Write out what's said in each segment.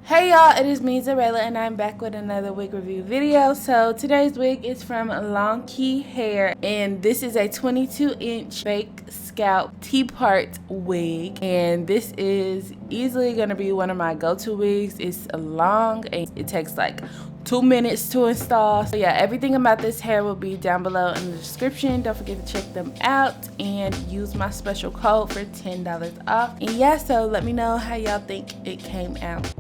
Hey y'all, it is me Xureila and I'm back with another wig review video. So today's wig is from Longqi Hair and this is a 22-inch fake scalp T-part wig, and this is easily going to be one of my go-to wigs. It's long and it takes like 2 minutes to install. So yeah, everything about this hair will be down below in the description. Don't forget to check them out and use my special code for $10 off. And yeah, so let me know how y'all think it came out.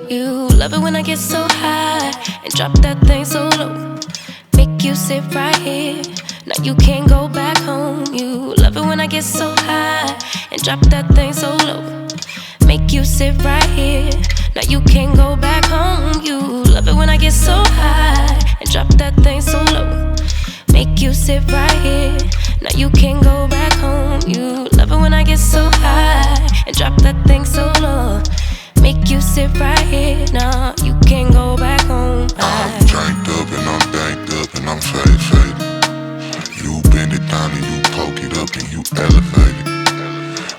You love it when I get so high and drop that thing so low. Make you sit right here. Now you can't go back home. You love it when I get so high and drop that thing so low. Make you sit right here. Now you can't go back home. You love it when I get so high and drop that thing so low. Make you sit right here. Now you can't go back home. You love it when I get so high and drop that thing so low. Make you sit right here, nah, you can't go back home. I'm drank up and I'm banked up and I'm faded. You bend it down and you poke it up and you elevate it.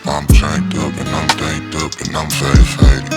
I'm drank up and I'm banked up and I'm faded.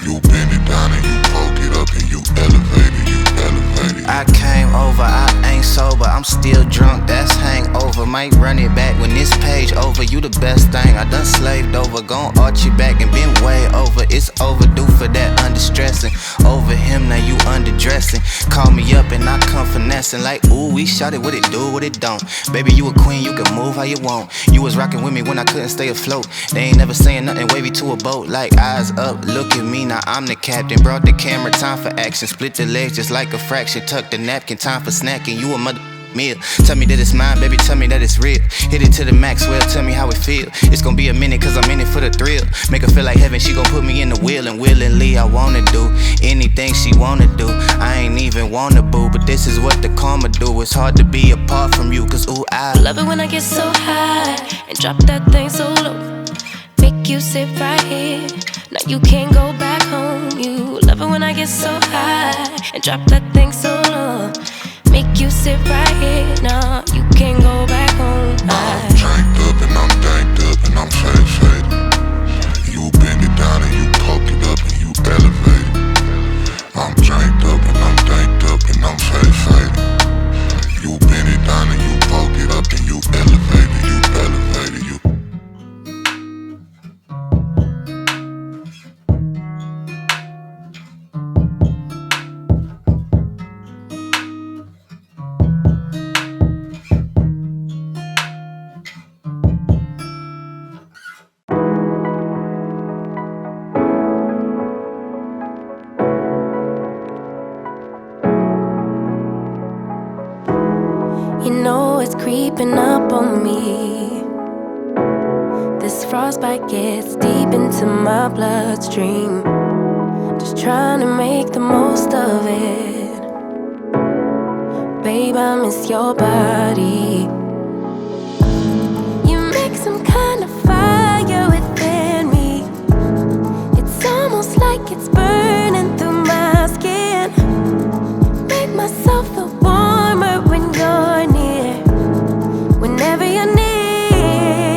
You bend it down and you poke it up and you elevate it, I came over, I ain't sober, I'm still drunk, that's hangover. Might run it back when this page over. You the best thing, I done slaved over. Gon' arch you back and been way over. It's overdue for that understressing. Over him, now you underdressing. Call me up and I come finessing. Like, ooh, we shot it, what it do, what it don't. Baby, you a queen, you can move how you want. You was rocking with me when I couldn't stay afloat. They ain't never saying nothing wavy to a boat. Like, eyes up, look at me, now I'm the captain. Brought the camera, time for action. Split the legs just like a fraction. Tuck the napkin, time for snacking. You a mother meal. Tell me that it's mine, baby, tell me that it's real. Hit it to the max, well, tell me how it feel. It's gonna be a minute, cause I'm in it for the thrill. Make her feel like heaven, she gon' put me in the wheel. And willingly, I wanna do anything she wanna do. I ain't even wanna boo, but this is what the karma do. It's hard to be apart from you, cause ooh, I love it when I get so high and drop that thing so low. Make you sit right here. Now you can't go back home. You love it when I get so high and drop that thing so low. Make you sit right here. Nah, you can't go back home. I'm drank up and I'm banked up and I'm faded. You bend it down and you poke it up and you elevate it. I'm drank up and I'm banked up and I'm faded. You bend it down and you poke it up and you elevate it, you. You know it's creeping up on me. This frostbite gets deep into my bloodstream. Just trying to make the most of it. Babe, I miss your body. You make some kind of fire within me. It's almost like it's burning through my skin. Make myself feel warmer when you're near. Whenever you're near,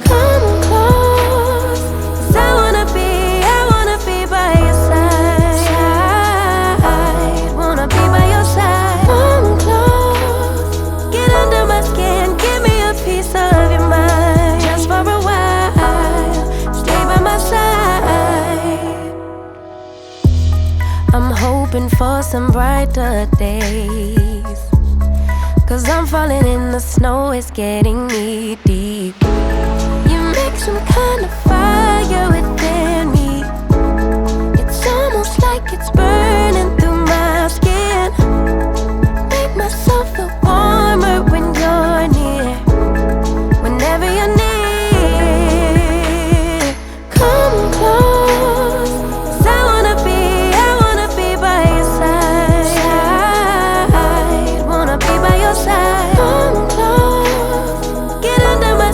come close, 'cause I wanna be by your side. Wanna be by your side. Come close, get under my skin, give me a piece of your mind. Just for a while, stay by my side. I'm hoping for some brighter days, 'cause I'm falling in the snow, it's getting knee deep. You make some kind of fire within me. It's almost like it's burning through my skin. Make myself feel warmer when you're near. Whenever you're near, come close, 'cause I wanna be by your side. Wanna be by your side. Come close, get under my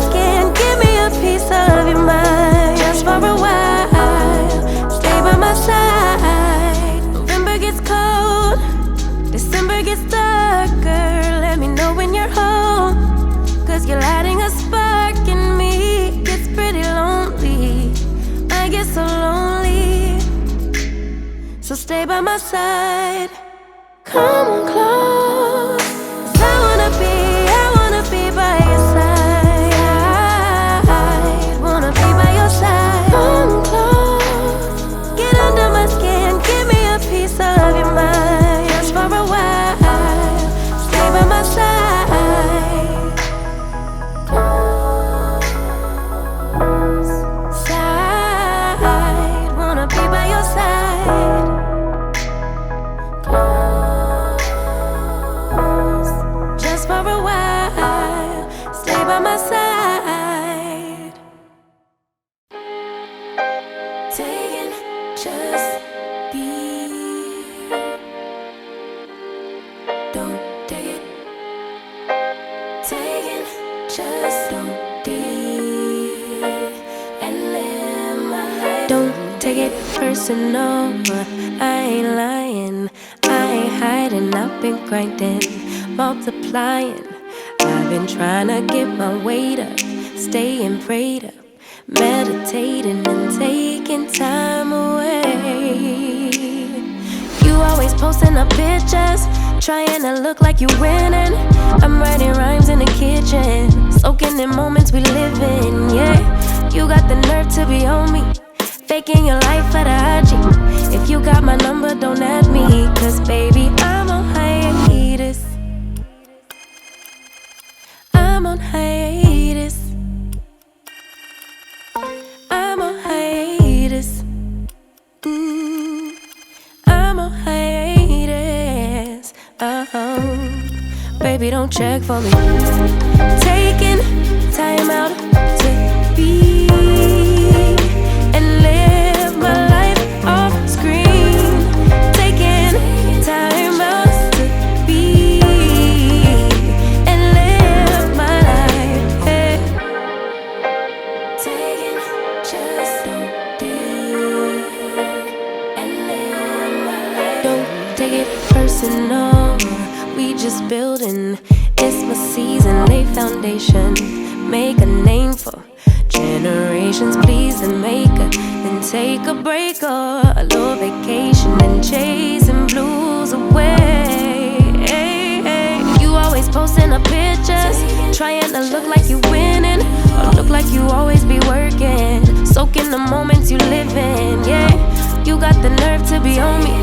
by my side. Come on close, 'cause I wanna be by your side. Wanna be by your side. Come close, get under my skin, give me a piece of your mind. Just for a while, stay by my side. Close, side, wanna be by your side. Close, just for a while, stay by my side. Taking, just be. Don't take it. Taking, just don't deal and live my life. Don't take it personal. I ain't lying, I ain't hiding. I've been grinding, multiplying. I've been trying to get my weight up, staying prayed up, meditating and taking time away. You always posting up pictures, trying to look like you winning. I'm writing rhymes in the kitchen, soaking in moments we live in. Yeah, you got the nerve to be on me, faking your life for the IG. If you got my number, don't add me, 'cause baby, I'm on hiatus. I'm on hiatus. I'm on hiatus. I'm on hiatus. Baby, don't check for me. Taking time out to be and live my life off screen. Taking time out to be and live my life. Hey. Taking, just don't deal and live my life. Don't take it personal, we just building. It's my season, lay foundation, make a name for generations. Please and make a, then take a break or a little vacation and chasing blues away. Hey, hey. You always posting up pictures, trying to look like you winning, or look like you always be working, soaking the moments you live in. Yeah, you got the nerve to be on me,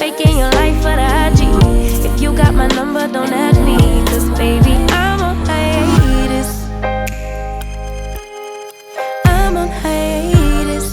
faking your life for the IG. If you got my number, don't add me, 'cause baby, I'm on hiatus. I'm on hiatus.